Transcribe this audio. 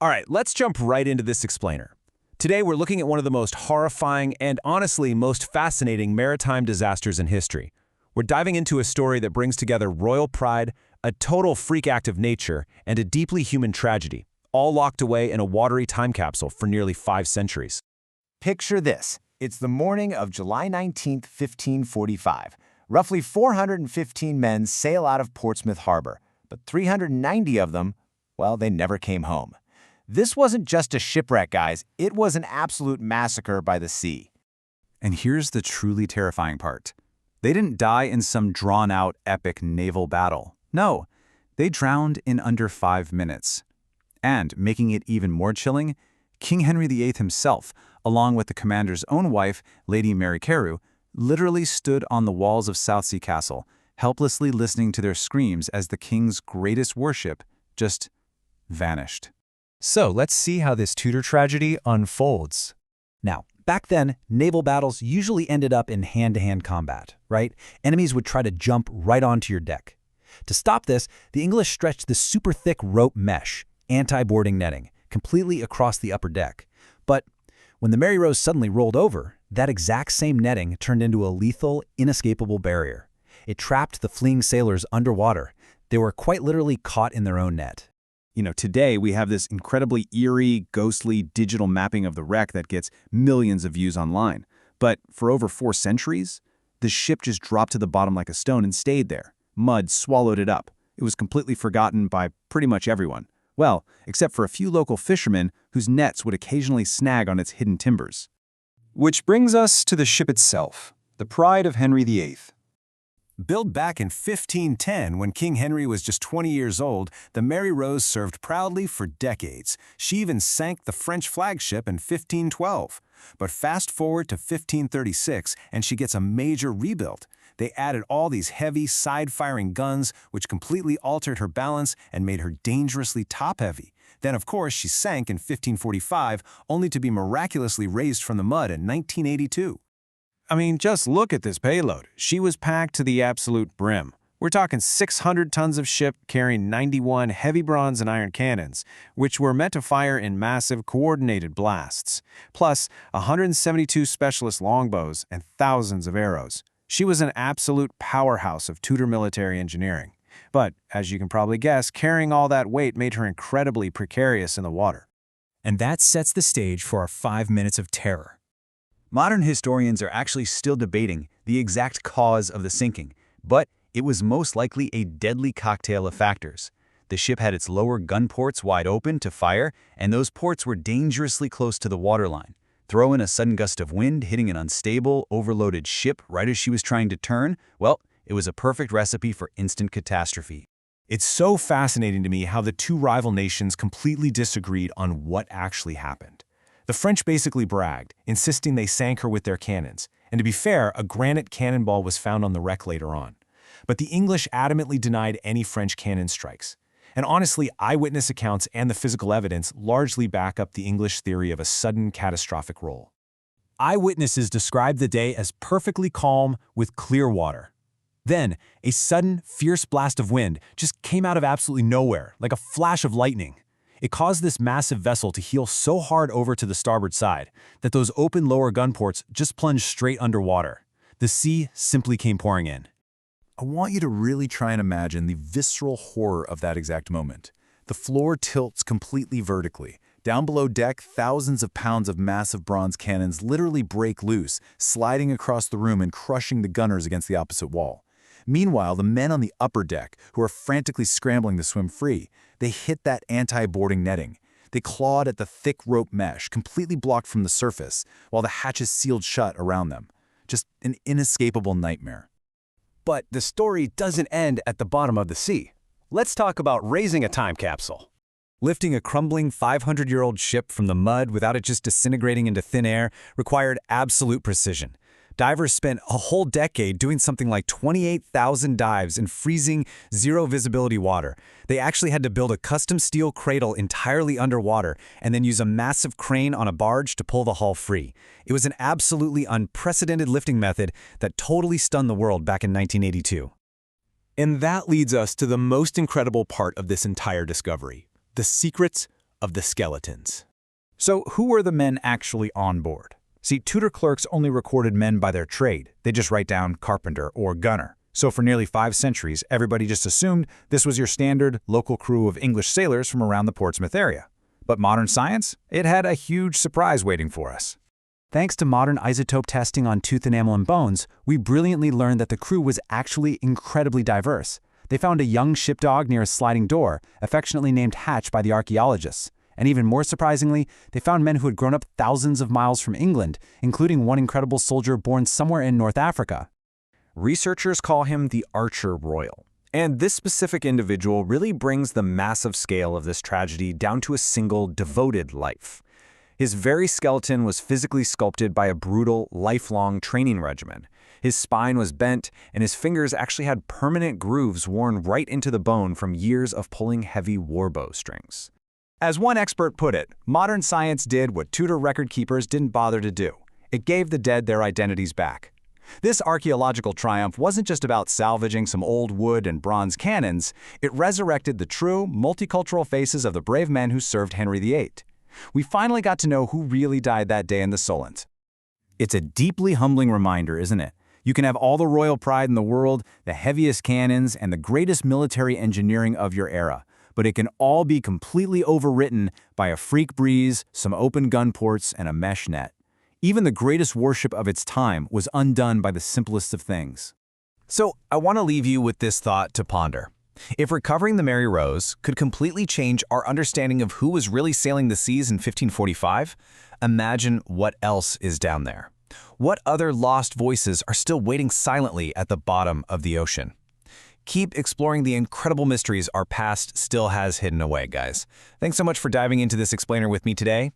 All right, let's jump right into this explainer. Today, we're looking at one of the most horrifying and honestly most fascinating maritime disasters in history. We're diving into a story that brings together royal pride, a total freak act of nature, and a deeply human tragedy, all locked away in a watery time capsule for nearly 5 centuries. Picture this. It's the morning of July 19, 1545. Roughly 415 men sail out of Portsmouth Harbor, but 390 of them, well, they never came home. This wasn't just a shipwreck, guys. It was an absolute massacre by the sea. And here's the truly terrifying part. They didn't die in some drawn-out epic naval battle. No, they drowned in under 5 minutes. And, making it even more chilling, King Henry VIII himself, along with the commander's own wife, Lady Mary Carew, literally stood on the walls of Southsea Castle, helplessly listening to their screams as the king's greatest warship just vanished. So let's see how this Tudor tragedy unfolds. Now, back then, naval battles usually ended up in hand-to-hand combat, right? Enemies would try to jump right onto your deck. To stop this, the English stretched the super thick rope mesh, anti-boarding netting, completely across the upper deck. But when the Mary Rose suddenly rolled over, that exact same netting turned into a lethal, inescapable barrier. It trapped the fleeing sailors underwater. They were quite literally caught in their own net. Today we have this incredibly eerie, ghostly digital mapping of the wreck that gets millions of views online. But for over 4 centuries, the ship just dropped to the bottom like a stone and stayed there. Mud swallowed it up. It was completely forgotten by pretty much everyone. Well, except for a few local fishermen whose nets would occasionally snag on its hidden timbers. Which brings us to the ship itself, the pride of Henry VIII. Built back in 1510, when King Henry was just 20 years old, the Mary Rose served proudly for decades. She even sank the French flagship in 1512. But fast forward to 1536, and she gets a major rebuild. They added all these heavy, side-firing guns, which completely altered her balance and made her dangerously top-heavy. Then, of course, she sank in 1545, only to be miraculously raised from the mud in 1982. I mean, just look at this payload. She was packed to the absolute brim. We're talking 600 tons of ship carrying 91 heavy bronze and iron cannons, which were meant to fire in massive coordinated blasts, plus 172 specialist longbows and thousands of arrows. She was an absolute powerhouse of Tudor military engineering. But, as you can probably guess, carrying all that weight made her incredibly precarious in the water. And that sets the stage for our 5 minutes of terror. Modern historians are actually still debating the exact cause of the sinking, but it was most likely a deadly cocktail of factors. The ship had its lower gun ports wide open to fire, and those ports were dangerously close to the waterline. Throw in a sudden gust of wind hitting an unstable, overloaded ship right as she was trying to turn, well, it was a perfect recipe for instant catastrophe. It's so fascinating to me how the two rival nations completely disagreed on what actually happened. The French basically bragged, insisting they sank her with their cannons. And to be fair, a granite cannonball was found on the wreck later on. But the English adamantly denied any French cannon strikes. And honestly, eyewitness accounts and the physical evidence largely back up the English theory of a sudden catastrophic roll. Eyewitnesses described the day as perfectly calm with clear water. Then, a sudden, fierce blast of wind just came out of absolutely nowhere, like a flash of lightning. It caused this massive vessel to heel so hard over to the starboard side that those open lower gun ports just plunged straight underwater. The sea simply came pouring in. I want you to really try and imagine the visceral horror of that exact moment. The floor tilts completely vertically. Down below deck, thousands of pounds of massive bronze cannons literally break loose, sliding across the room and crushing the gunners against the opposite wall. Meanwhile, the men on the upper deck, who are frantically scrambling to swim free, they hit that anti-boarding netting. They clawed at the thick rope mesh, completely blocked from the surface, while the hatches sealed shut around them. Just an inescapable nightmare. But the story doesn't end at the bottom of the sea. Let's talk about raising a time capsule. Lifting a crumbling 500-year-old ship from the mud without it just disintegrating into thin air required absolute precision. Divers spent a whole decade doing something like 28,000 dives in freezing, zero-visibility water. They actually had to build a custom steel cradle entirely underwater and then use a massive crane on a barge to pull the hull free. It was an absolutely unprecedented lifting method that totally stunned the world back in 1982. And that leads us to the most incredible part of this entire discovery: the secrets of the skeletons. So who were the men actually on board? See, Tudor clerks only recorded men by their trade. They just write down carpenter or gunner. So for nearly 5 centuries, everybody just assumed this was your standard local crew of English sailors from around the Portsmouth area. But modern science? It had a huge surprise waiting for us. Thanks to modern isotope testing on tooth enamel and bones, we brilliantly learned that the crew was actually incredibly diverse. They found a young shipdog near a sliding door, affectionately named Hatch by the archaeologists. And even more surprisingly, they found men who had grown up thousands of miles from England, including one incredible soldier born somewhere in North Africa. Researchers call him the Archer Royal. And this specific individual really brings the massive scale of this tragedy down to a single devoted life. His very skeleton was physically sculpted by a brutal, lifelong training regimen. His spine was bent, and his fingers actually had permanent grooves worn right into the bone from years of pulling heavy warbow strings. As one expert put it, modern science did what Tudor record keepers didn't bother to do. It gave the dead their identities back. This archaeological triumph wasn't just about salvaging some old wood and bronze cannons, it resurrected the true, multicultural faces of the brave men who served Henry VIII. We finally got to know who really died that day in the Solent. It's a deeply humbling reminder, isn't it? You can have all the royal pride in the world, the heaviest cannons, and the greatest military engineering of your era, but it can all be completely overwritten by a freak breeze, some open gun ports, and a mesh net. Even the greatest warship of its time was undone by the simplest of things. So I want to leave you with this thought to ponder. If recovering the Mary Rose could completely change our understanding of who was really sailing the seas in 1545, imagine what else is down there. What other lost voices are still waiting silently at the bottom of the ocean? Keep exploring the incredible mysteries our past still has hidden away, guys. Thanks so much for diving into this explainer with me today.